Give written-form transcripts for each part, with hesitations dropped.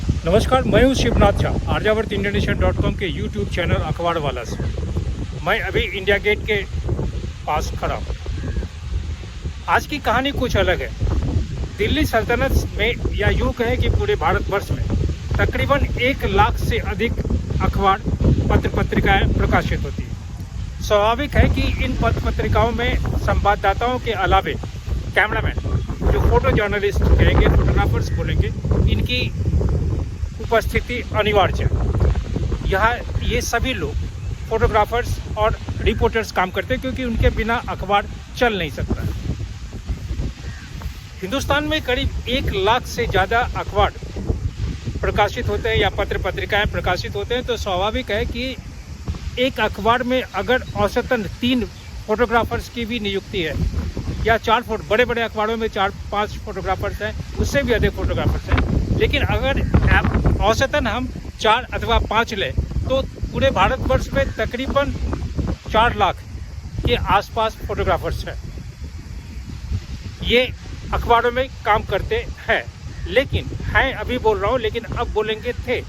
नमस्कार, मैं हूँ शिवनाथ झा, आर्यावर्त-इंडोनेशिया.com के यूट्यूब चैनल अखबार वाला से। मैं अभी इंडिया गेट के पास खड़ा हूँ। आज की कहानी कुछ अलग है। दिल्ली सल्तनत में, या यूँ कहें कि पूरे भारतवर्ष में तकरीबन 1 लाख से अधिक अखबार पत्र पत्रिकाएँ प्रकाशित होती हैं। स्वाभाविक है कि इन पत्र पत्रिकाओं में संवाददाताओं के अलावे कैमरामैन, जो फोटो जर्नलिस्ट कहेंगे, फोटोग्राफर्स बोलेंगे, इनकी उपस्थिति अनिवार्य है। यहाँ ये सभी लोग फोटोग्राफर्स और रिपोर्टर्स काम करते हैं, क्योंकि उनके बिना अखबार चल नहीं सकता। हिंदुस्तान में करीब 1 लाख से ज़्यादा अखबार प्रकाशित होते हैं या पत्र पत्रिकाएं प्रकाशित होते हैं, तो स्वाभाविक है कि एक अखबार में अगर औसतन 3 फोटोग्राफर्स की भी नियुक्ति है, या 4 बड़े बड़े अखबारों में 4-5 फोटोग्राफर्स हैं, उससे भी अधिक फोटोग्राफर्स हैं, लेकिन अगर औसतन हम 4 अथवा 5 लें तो पूरे भारतवर्ष में तकरीबन 4 लाख के आसपास फोटोग्राफर्स हैं। ये अखबारों में काम करते हैं, लेकिन हैं अभी बोल रहा हूँ, लेकिन अब बोलेंगे थे।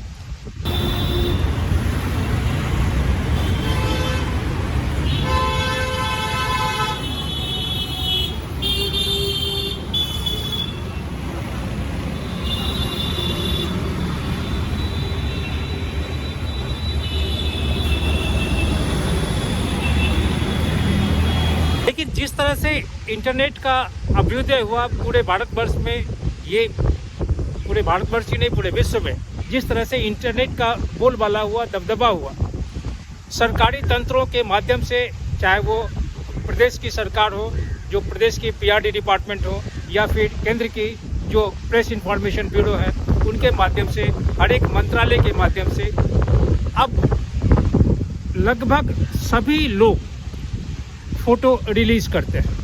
लेकिन जिस तरह से इंटरनेट का अभ्युदय हुआ पूरे भारतवर्ष में, ये पूरे भारतवर्ष ही नहीं पूरे विश्व में जिस तरह से इंटरनेट का बोलबाला हुआ, दबदबा हुआ, सरकारी तंत्रों के माध्यम से, चाहे वो प्रदेश की सरकार हो, जो प्रदेश की पीआरडी डिपार्टमेंट हो, या फिर केंद्र की जो प्रेस इंफॉर्मेशन ब्यूरो है, उनके माध्यम से, हर एक मंत्रालय के माध्यम से अब लगभग सभी लोग फोटो रिलीज करते हैं।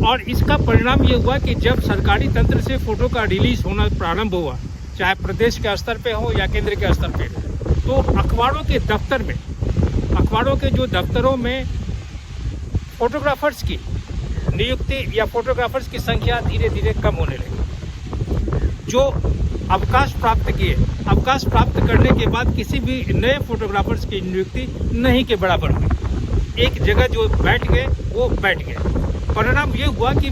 और इसका परिणाम ये हुआ कि जब सरकारी तंत्र से फोटो का रिलीज होना प्रारंभ हुआ, चाहे प्रदेश के स्तर पे हो या केंद्र के स्तर पे, तो अखबारों के दफ्तर में, अखबारों के जो दफ्तरों में फोटोग्राफर्स की नियुक्ति या फोटोग्राफर्स की संख्या धीरे धीरे कम होने लगी। जो अवकाश प्राप्त किए, अवकाश प्राप्त करने के बाद किसी भी नए फोटोग्राफर्स की नियुक्ति नहीं के बराबर हुई। एक जगह जो बैठ गए वो बैठ गए। परिणाम ये हुआ कि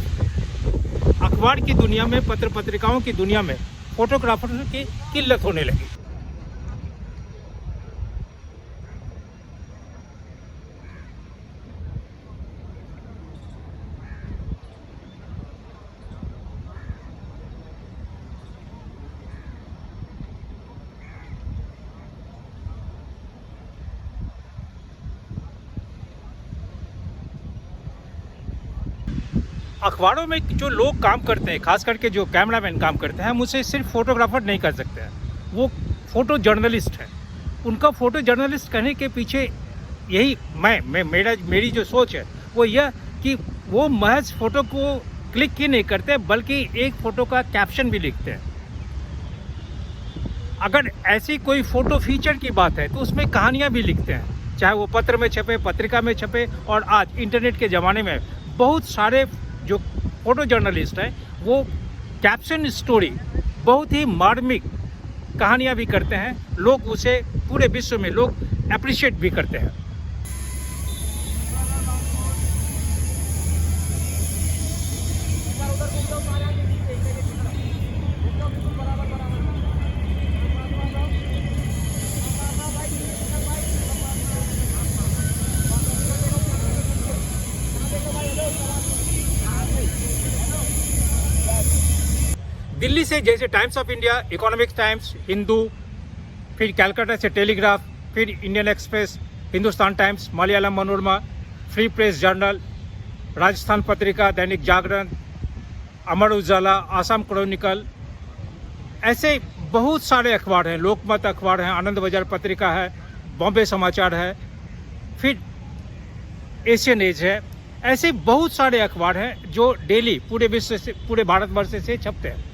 अखबार की दुनिया में, पत्र पत्रिकाओं की दुनिया में फोटोग्राफर की किल्लत होने लगी। अखबारों में जो लोग काम करते हैं, खास करके जो कैमरामैन काम करते हैं, हम उसे सिर्फ फोटोग्राफर नहीं कर सकते हैं, वो फोटो जर्नलिस्ट है। उनका फोटो जर्नलिस्ट कहने के पीछे यही मेरी जो सोच है वो यह कि वो महज फ़ोटो को क्लिक ही नहीं करते, बल्कि एक फ़ोटो का कैप्शन भी लिखते हैं। अगर ऐसी कोई फ़ोटो फीचर की बात है तो उसमें कहानियाँ भी लिखते हैं, चाहे वो पत्र में छपे, पत्रिका में छपे, और आज इंटरनेट के ज़माने में बहुत सारे जो फोटो जर्नलिस्ट हैं वो कैप्शन स्टोरी, बहुत ही मार्मिक कहानियाँ भी करते हैं। लोग उसे पूरे विश्व में लोग अप्रिशिएट भी करते हैं। दिल्ली से जैसे times of India, economics times, Hindu, फिर कलकत्ता से टेलीग्राफ, फिर Indian express, Hindustan times, Malayalam Manorama, free press journal, Rajasthan Patrika, Dainik Jagran, Amar Ujala, Assam Chronicle, ऐसे बहुत सारे अखबार हैं। लोकमत अखबार है, आनंद बाजार पत्रिका है, बॉम्बे समाचार है, फिर एशियन एज है। ऐसे बहुत सारे अखबार हैं जो डेली पूरे विश्व से, पूरे भारतवर्ष से छपते हैं।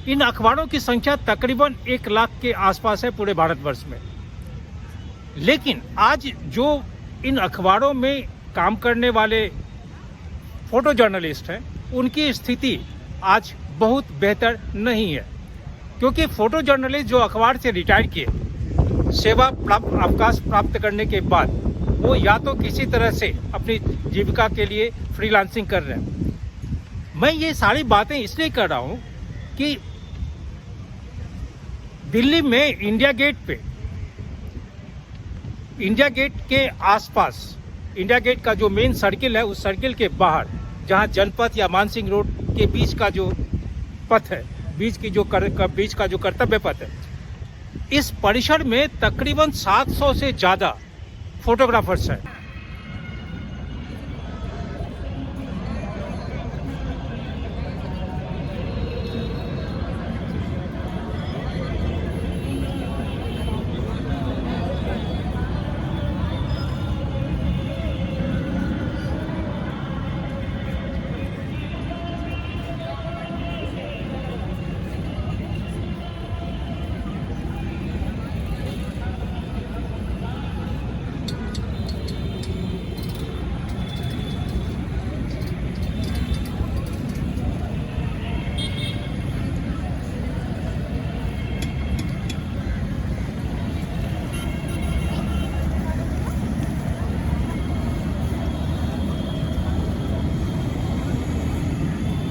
इन अखबारों की संख्या तकरीबन 1 लाख के आसपास है पूरे भारतवर्ष में। लेकिन आज जो इन अखबारों में काम करने वाले फोटो जर्नलिस्ट हैं, उनकी स्थिति आज बहुत बेहतर नहीं है। क्योंकि फोटो जर्नलिस्ट जो अखबार से रिटायर किए, सेवा अवकाश प्राप्त करने के बाद वो या तो किसी तरह से अपनी जीविका के लिए फ्रीलांसिंग कर रहे हैं। मैं ये सारी बातें इसलिए कर रहा हूँ कि दिल्ली में इंडिया गेट के आसपास, इंडिया गेट का जो मेन सर्किल है, उस सर्किल के बाहर जहाँ जनपथ या मानसिंह रोड के बीच का जो पथ है, बीच का जो कर्तव्य पथ है, इस परिसर में तकरीबन 700 से ज़्यादा फोटोग्राफर्स हैं।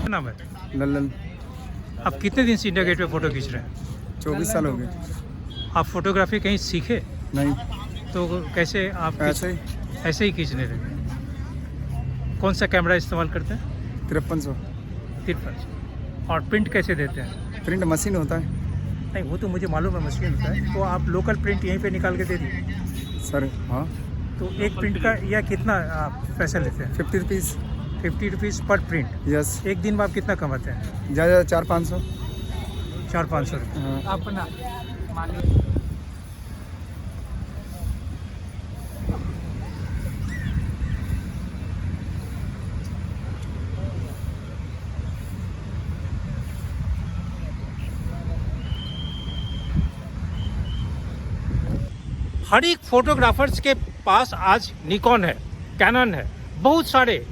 नाम है लल्लन। आप कितने दिन से इंडिया गेट पे फोटो खींच रहे हैं? 24 साल हो गए। आप फोटोग्राफी कहीं सीखे? नहीं, तो कैसे आप ऐसे ही खींचने लगे? कौन सा कैमरा इस्तेमाल करते हैं? 5300। 53। और प्रिंट कैसे देते हैं? प्रिंट मशीन होता है नहीं, वो तो मुझे मालूम है, मशीन होता है। तो आप लोकल प्रिंट यहीं पे निकाल के दे दिए सर। हाँ, तो एक प्रिंट का या कितना आप पैसा लेते हैं? 50 रुपीज़। 50 रुपीज़ पर प्रिंट। यस। एक दिन में आप कितना कमाते हैं? ज़्यादा 400-500। 400-500 रुपये। हाँ। अपना हर एक फोटोग्राफर्स के पास आज निकॉन है, कैनन है, बहुत सारे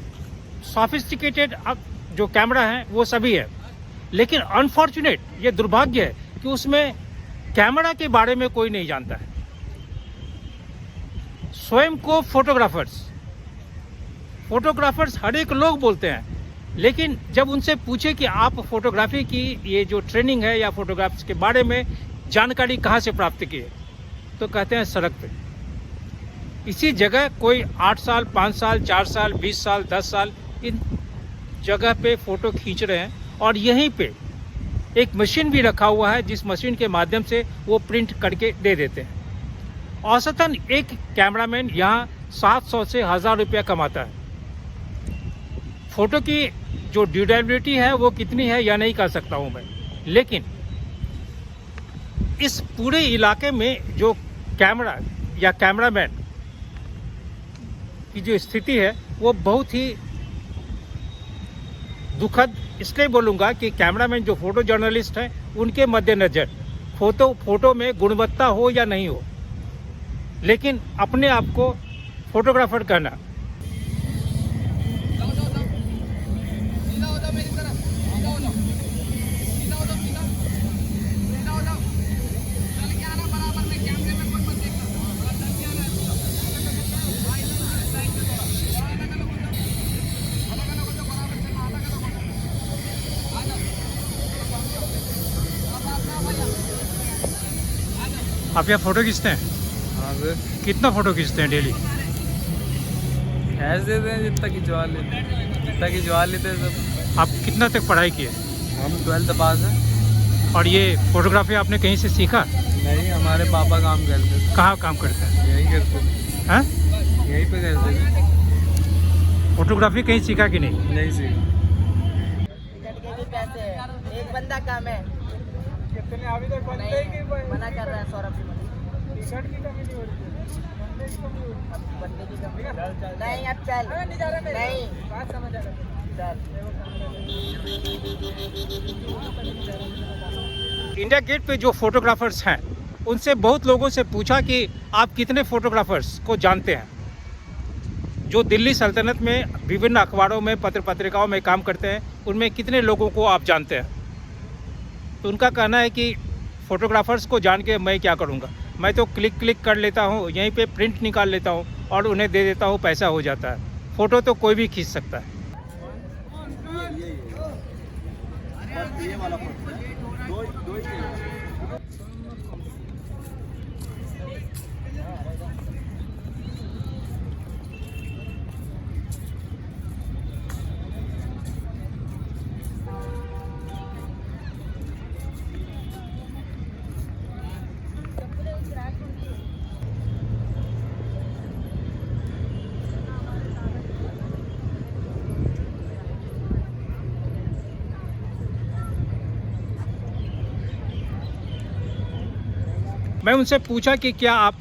सोफिस्टिकेटेड जो कैमरा हैं वो सभी है। लेकिन अनफॉर्चुनेट, ये दुर्भाग्य है कि उसमें कैमरा के बारे में कोई नहीं जानता है। स्वयं को फोटोग्राफर्स हर एक लोग बोलते हैं, लेकिन जब उनसे पूछे कि आप फोटोग्राफी की ये जो ट्रेनिंग है या फोटोग्राफ्स के बारे में जानकारी कहाँ से प्राप्त की है, तो कहते हैं सड़क पे। इसी जगह कोई 8 साल, 5 साल, 4 साल, 20 साल, 10 साल इन जगह पे फ़ोटो खींच रहे हैं। और यहीं पे एक मशीन भी रखा हुआ है, जिस मशीन के माध्यम से वो प्रिंट करके दे देते हैं। औसतन एक कैमरामैन यहाँ 700 से 1000 रुपया कमाता है। फ़ोटो की जो ड्यूरेबिलिटी है वो कितनी है या नहीं कह सकता हूँ मैं, लेकिन इस पूरे इलाके में जो कैमरा या कैमरामैन की जो स्थिति है वो बहुत ही दुखद इसलिए बोलूँगा कि कैमरामैन जो फोटो जर्नलिस्ट हैं उनके मद्देनज़र फोटो में गुणवत्ता हो या नहीं हो, लेकिन अपने आप को फोटोग्राफर कहना। आप यहाँ फ़ोटो खींचते हैं? हाँ सर। कितना फ़ोटो खींचते हैं डेली? ऐसे देते हैं जितना खिंचवा लेते हैं सब। आप कितना तक पढ़ाई किए? हम 12th पास हैं। और ये फोटोग्राफी आपने कहीं से सीखा? नहीं, हमारे पापा काम करते हैं। कहाँ काम करते हैं? यहीं करते हैं। हैं? यहीं पे करते हैं। फोटोग्राफी कहीं सीखा कि नहीं? नहीं सीखा। एक बंदा काम है, कितने अभी तक मना कर रहा है सौरभ। टी-शर्ट की कमी नहीं हो रही बंदे की कमी नहीं, अब चल नहीं बात समझ आ इंडिया गेट पे जो फोटोग्राफर्स हैं उनसे बहुत लोगों से पूछा कि आप कितने फोटोग्राफर्स को जानते हैं जो दिल्ली सल्तनत में विभिन्न अखबारों में, पत्र पत्रिकाओं में काम करते हैं, उनमें कितने लोगों को आप जानते हैं? तो उनका कहना है कि फोटोग्राफर्स को जान के मैं क्या करूँगा। मैं तो क्लिक कर लेता हूँ, यहीं पे प्रिंट निकाल लेता हूँ और उन्हें दे देता हूँ, पैसा हो जाता है। फ़ोटो तो कोई भी खींच सकता है। मैं उनसे पूछा कि क्या आप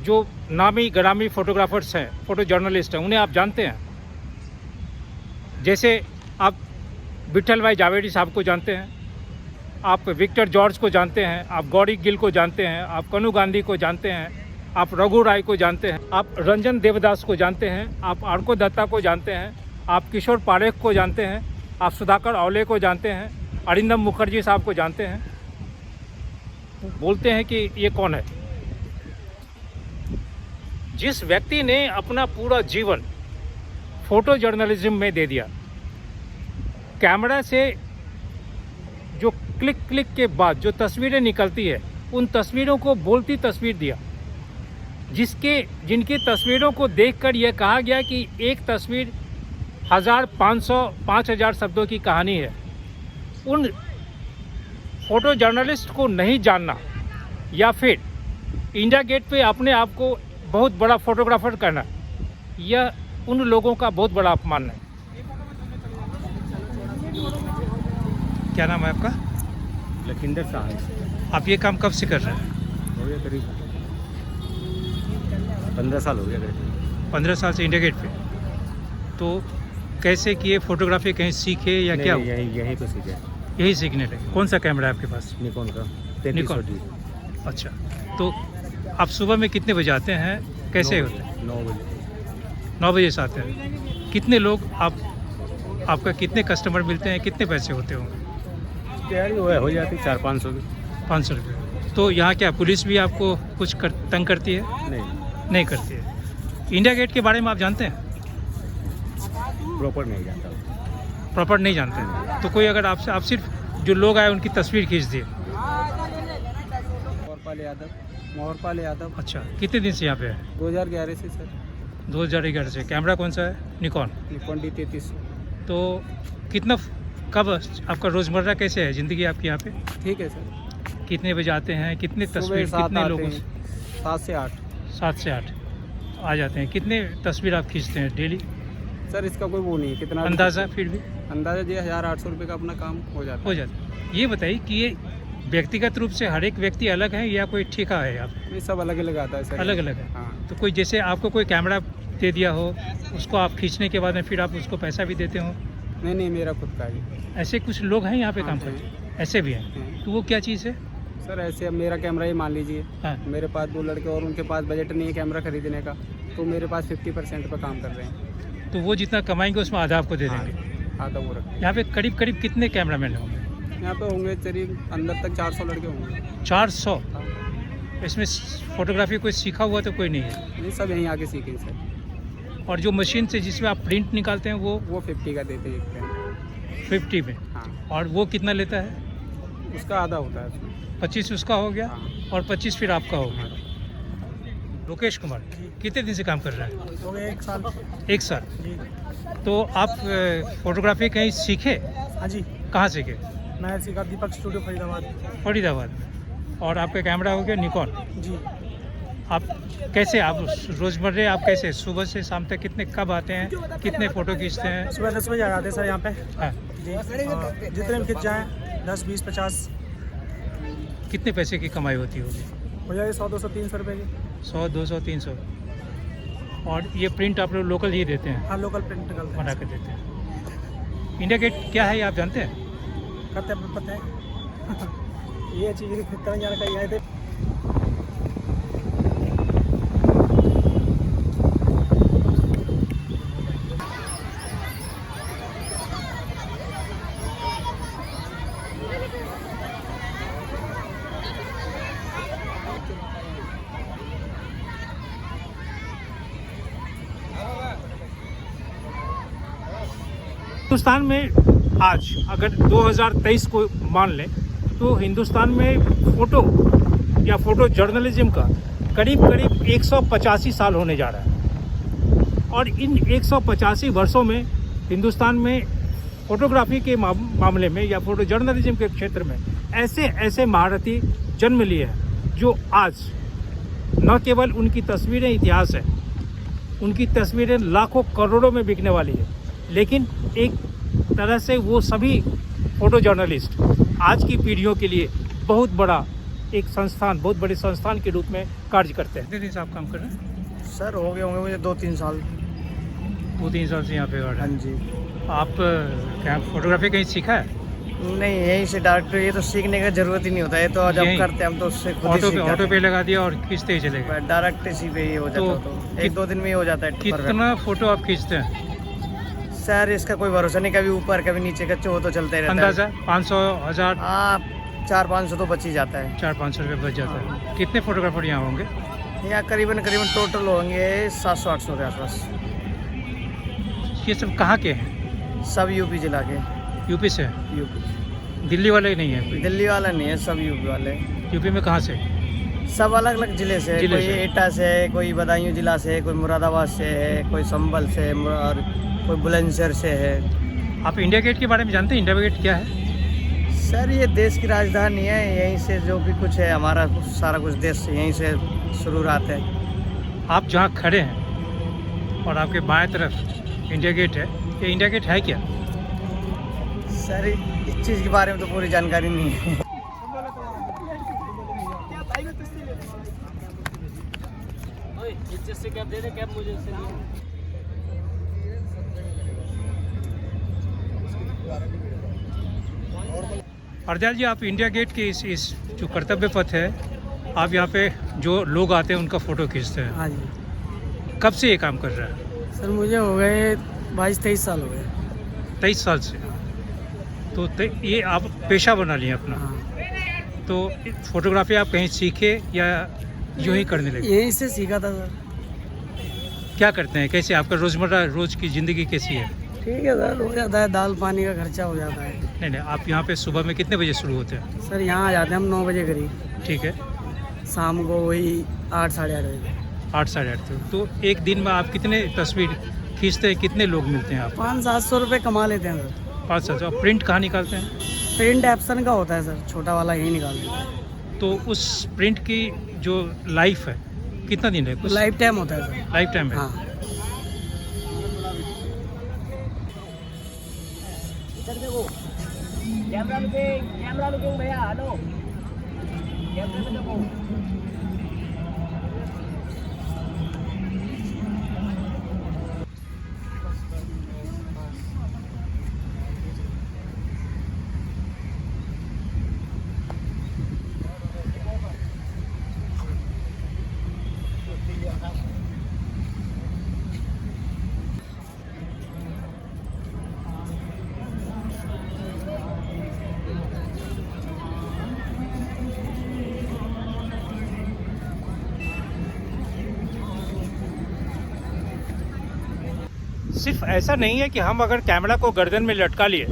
जो नामी ग्रामी फोटोग्राफर्स हैं, फ़ोटो जर्नलिस्ट हैं, उन्हें आप जानते हैं? जैसे आप विठल भाई जावेरी साहब को जानते हैं, आप विक्टर जॉर्ज को जानते हैं, आप गौरी गिल को जानते हैं, आप कनू गांधी को जानते हैं, आप रघु राय को जानते हैं, आप रंजन देवदास को जानते हैं, आप आर्को दत्ता को जानते हैं, आप किशोर पारेख को जानते हैं, आप सुधाकर औले को जानते हैं, अरिंदम मुखर्जी साहब को जानते हैं। बोलते हैं कि ये कौन है? जिस व्यक्ति ने अपना पूरा जीवन फोटो जर्नलिज्म में दे दिया, कैमरा से जो क्लिक के बाद जो तस्वीरें निकलती है, उन तस्वीरों को बोलती तस्वीर दिया, जिनकी तस्वीरों को देखकर यह कहा गया कि एक तस्वीर 1000, 500, 5000 शब्दों की कहानी है। उन फोटो जर्नलिस्ट को नहीं जानना या फिर इंडिया गेट पे अपने आप को बहुत बड़ा फोटोग्राफर करना, यह उन लोगों का बहुत बड़ा अपमान है। क्या नाम है आपका? लखिंदर साहब। आप ये काम कब से कर रहे हैं? हो गया करीब 15 साल हो गया करीब। 15 साल से इंडिया गेट पे। तो कैसे किए फोटोग्राफी? कहीं सीखे या क्या? यहीं पे सीखे। यही सीखने लगे। कौन सा कैमरा है आपके पास? निकॉन का निकॉन। 3300D। अच्छा, तो आप सुबह में कितने बजे आते हैं? कैसे होते हैं? 9 बजे। 9 बजे से आते हैं। कितने लोग आपका कितने कस्टमर मिलते हैं? कितने पैसे होते होंगे? तैयारी हो जाती 400-500 की। 500 रुपये। तो यहाँ क्या पुलिस भी आपको कुछ तंग करती है? नहीं करती है। इंडिया गेट के बारे में आप जानते हैं? प्रॉपर नहीं जानता। प्रॉपर नहीं जानते हैं। तो कोई अगर आप सिर्फ जो लोग आए उनकी तस्वीर खींच दिए। मोहरपाल यादव। अच्छा, कितने दिन से यहाँ पे है? 2011 से सर। 2011 से। कैमरा कौन सा है? Nikon D3300। तो कब आपका रोज़मर्रा कैसे है ज़िंदगी आपकी यहाँ पे? ठीक है सर। कितने बजे आते हैं? कितने तस्वीर कितने लोगों से? 7 से 8। 7 से 8 आ जाते हैं। कितने तस्वीर आप खींचते हैं डेली? सर इसका कोई वो नहीं है कितना अंदाज़ा फिर भी? अंदाज़ा जी 1800 रुपये का अपना काम हो जाता है। ये बताइए कि ये व्यक्तिगत रूप से हर एक व्यक्ति अलग है या कोई ठेका है यहाँ पे? नहीं, सब अलग अलग आता है सर। अलग अलग है। हाँ। तो कोई जैसे आपको कोई कैमरा दे दिया हो, उसको आप खींचने के बाद में फिर आप उसको पैसा भी देते हो? नहीं, मेरा खुद का ही। ऐसे कुछ लोग हैं यहाँ पे हाँ, काम करते? ऐसे भी हैं। तो वो क्या चीज़ है सर? ऐसे अब मेरा कैमरा ही मान लीजिए। हाँ। मेरे पास 2 लड़के और उनके पास बजट नहीं है कैमरा खरीदने का, तो मेरे पास 50% पर काम कर रहे हैं। तो वो जितना कमाएंगे उसमें आधा आपको दे देंगे। हाँ, तो वो रखते यहाँ पे करीब कितने कैमरामैन होंगे? हैं। यहाँ पे होंगे करीब अंदर तक 400 लड़के होंगे। 400? हाँ। इसमें फोटोग्राफी कोई सीखा हुआ तो कोई नहीं है? नहीं, सब यहीं आके सीखेंगे सर। और जो मशीन से जिसमें आप प्रिंट निकालते हैं वो 50 का देते हैं। 50 में? हाँ। और वो कितना लेता है? उसका आधा होता है। 25 उसका हो गया। हाँ। और 25 फिर आपका हो गया। लोकेश कुमार कितने दिन से काम कर रहे हैं? हो गया 1 साल। 1 साल। जी। तो आप फोटोग्राफी कहीं सीखे? हाँ जी, कहाँ सीखे? मैं सीखा दीपक स्टूडियो फरीदाबाद में। और आपका कैमरा हो गया निकॉन। जी। आप कैसे आप रोज़मर्रा आप कैसे सुबह से शाम तक कब आते हैं? कितने फ़ोटो खींचते हैं? सुबह 10 बजे आ जाते हैं सर यहाँ पे। हाँ। जी। जितने भी खिंच जाएँ 10, 20, 50 कितने पैसे की कमाई होती होगी? हो जाए 100, 200, 300 रुपये की। 100, 200, 300। और ये प्रिंट आप लोग लोकल ही देते हैं? हाँ, लोकल प्रिंट निकलते बना हैं। के देते हैं। इंडिया गेट क्या है ये आप जानते हैं? करते हैं, पता है। ये चीज़ तरह जाने का आए थे। हिंदुस्तान में आज अगर 2023 को मान लें तो हिंदुस्तान में फ़ोटो या फ़ोटो जर्नलिज्म का करीब 185 साल होने जा रहा है। और इन 185 वर्षों में हिंदुस्तान में फ़ोटोग्राफी के मामले में या फ़ोटो जर्नलिज्म के क्षेत्र में ऐसे महारथी जन्म लिए हैं जो आज न केवल उनकी तस्वीरें इतिहास है, उनकी तस्वीरें लाखों करोड़ों में बिकने वाली है, लेकिन एक तरह से वो सभी फ़ोटो जर्नलिस्ट आज की पीढ़ियों के लिए बहुत बड़ा एक संस्थान, बहुत बड़े संस्थान के रूप में कार्य करते हैं। कितने दिन से आप काम कर रहे हैं? सर हो गए होंगे मुझे 2-3 साल। 2-3 साल से यहाँ पे कर रहे हाँ हैं। जी। आप क्या फोटोग्राफी कहीं सीखा है? नहीं, यहीं से डायरेक्ट, ये तो सीखने का जरूरत ही नहीं होता है, तो जब यहीं करते हैं हम तो उससे खुद ही सीख ऑटो पे लगा दिया और खींचते ही चले गए। डायरेक्ट इसी पे ही हो जाता तो तो 1-2 दिन में ही हो जाता है। कितना फोटो आप खींचते हैं? सर इसका कोई भरोसा नहीं, कभी ऊपर कभी नीचे का वो तो चलते रहता है। अंदाजा 500 1000 हाँ 400-500 तो बच ही जाता है। 400-500 रुपये बच जाता है। कितने फोटोग्राफर यहाँ होंगे? यहाँ करीबन टोटल होंगे 700-800 के आसपास। ये सब कहाँ के हैं? सब यूपी जिला के। यूपी से? यूपी। दिल्ली वाले नहीं है कोई? दिल्ली वाला नहीं है, सब यूपी वाले। यूपी में कहाँ से? सब अलग अलग जिले से, जिले कोई से। एटा से है, कोई बदायूं जिला से है, कोई मुरादाबाद से है, कोई संभल से है, और कोई बुलंदशहर से है। आप इंडिया गेट के बारे में जानते हैं? इंडिया गेट क्या है? सर ये देश की राजधानी है, यहीं से जो भी कुछ है हमारा सारा कुछ देश यहीं से शुरुआत है। आप जहाँ खड़े हैं और आपके बाएं तरफ इंडिया गेट है, ये इंडिया गेट है क्या? सर इस चीज़ के बारे में तो पूरी जानकारी नहीं है। अर्जाल जी, आप इंडिया गेट के इस जो कर्तव्य पथ है, आप यहाँ पे जो लोग आते हैं उनका फ़ोटो खींचते हैं। हाँ जी। कब से ये काम कर रहा है? सर मुझे हो गए 22-23 साल हो गए। 23 साल से? तो ये आप पेशा बना लिए अपना? हाँ। तो फोटोग्राफी आप कहीं सीखे या यूँ ही करने लगे? यहीं से सीखा था सर। क्या करते हैं, कैसे आपका रोज़मर्रा रोज़ की ज़िंदगी कैसी है? ठीक है सर, हो जाता है, दाल पानी का खर्चा हो जाता है। नहीं, आप यहाँ पे सुबह में कितने बजे शुरू होते हैं? सर यहाँ आ जाते हैं हम 9 बजे करीब, ठीक है। शाम को वही 8 साढ़े 8 बजे। 8 साढ़े 8 तो एक दिन में आप कितने तस्वीर खींचते हैं? कितने लोग मिलते हैं आप? 500-700 रुपये कमा लेते हैं सर। 500। आप प्रिंट कहाँ निकालते हैं? प्रिंट एप्सन का होता है सर, छोटा वाला यही निकाल देता है। तो उस प्रिंट की जो लाइफ है कितना दिन है? कुछ लाइफ टाइम होता है सर। लाइफ टाइम है? हाँ। कैमरा लुकिंग भैया, हेलो कैमरा में देखो। सिर्फ ऐसा नहीं है कि हम अगर कैमरा को गर्दन में लटका लिए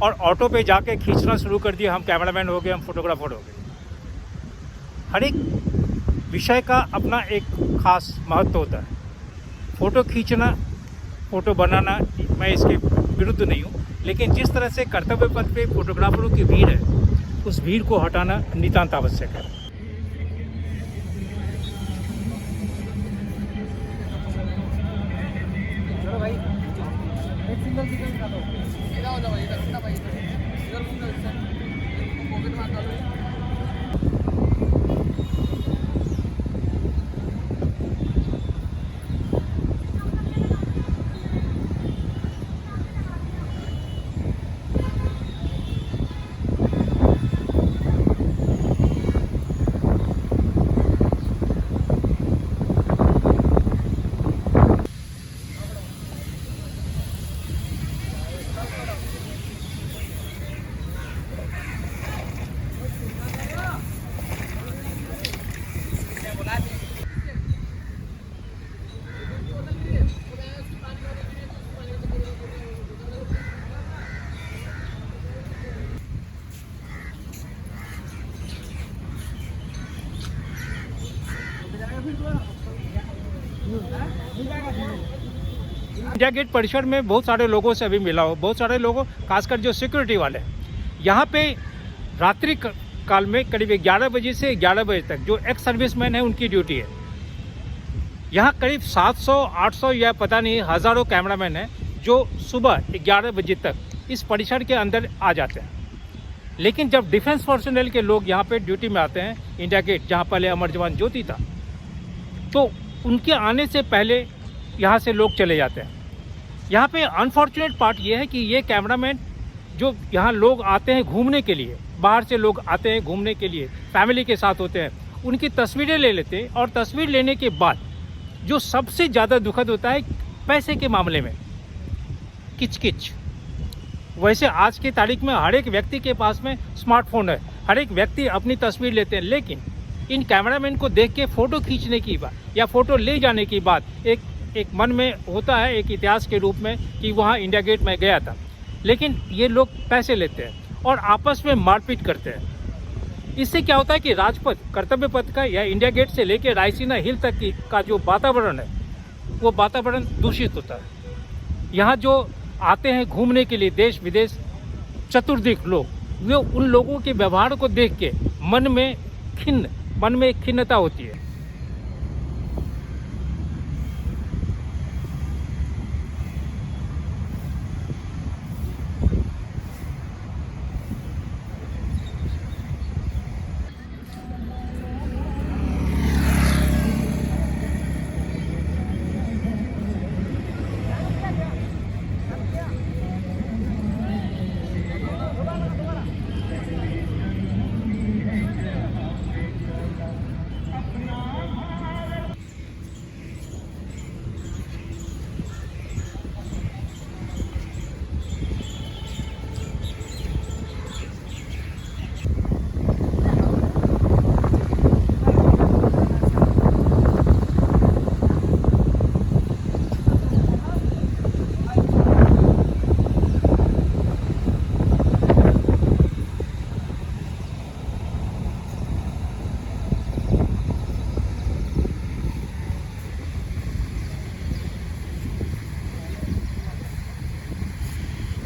और ऑटो पे जाके खींचना शुरू कर दिया, हम कैमरामैन हो गए, हम फोटोग्राफर हो गए। हर एक विषय का अपना एक खास महत्व होता है। फ़ोटो खींचना, फ़ोटो बनाना, मैं इसके विरुद्ध नहीं हूँ, लेकिन जिस तरह से कर्तव्य पथ पे फोटोग्राफरों की भीड़ है, उस भीड़ को हटाना नितांत आवश्यक है। इंडिया गेट परिसर में बहुत सारे लोगों से अभी मिला हो, बहुत सारे लोगों, खासकर जो सिक्योरिटी वाले हैं। यहाँ पे रात्रि काल में करीब 11 बजे से 11 बजे तक जो एक्स सर्विसमैन है उनकी ड्यूटी है। यहाँ करीब 700-800 या पता नहीं हज़ारों कैमरामैन हैं जो सुबह 11 बजे तक इस परिसर के अंदर आ जाते हैं। लेकिन जब डिफेंस पर्सनल के लोग यहाँ पे ड्यूटी में आते हैं, इंडिया गेट जहाँ पहले अमर जवान ज्योति था, तो उनके आने से पहले यहाँ से लोग चले जाते हैं। यहाँ पे अनफॉर्चुनेट पार्ट ये है कि ये कैमरामैन जो यहाँ लोग आते हैं घूमने के लिए, बाहर से लोग आते हैं घूमने के लिए, फैमिली के साथ होते हैं, उनकी तस्वीरें ले लेते हैं। और तस्वीर लेने के बाद जो सबसे ज़्यादा दुखद होता है पैसे के मामले में किचकिच। वैसे आज की तारीख में हर एक व्यक्ति के पास में स्मार्टफोन है, हर एक व्यक्ति अपनी तस्वीर लेते हैं, लेकिन इन कैमरामैन को देख के फ़ोटो खींचने की बात या फ़ोटो ले जाने की बात एक मन में होता है, एक इतिहास के रूप में कि वहाँ इंडिया गेट में गया था। लेकिन ये लोग पैसे लेते हैं और आपस में मारपीट करते हैं। इससे क्या होता है कि राजपथ, कर्तव्य पथ का या इंडिया गेट से लेकर रायसीना हिल तक का जो वातावरण है वो वातावरण दूषित होता है। यहाँ जो आते हैं घूमने के लिए देश विदेश चतुर्दिक लोग, वो उन लोगों के व्यवहार को देख के मन में खिन्नता होती है।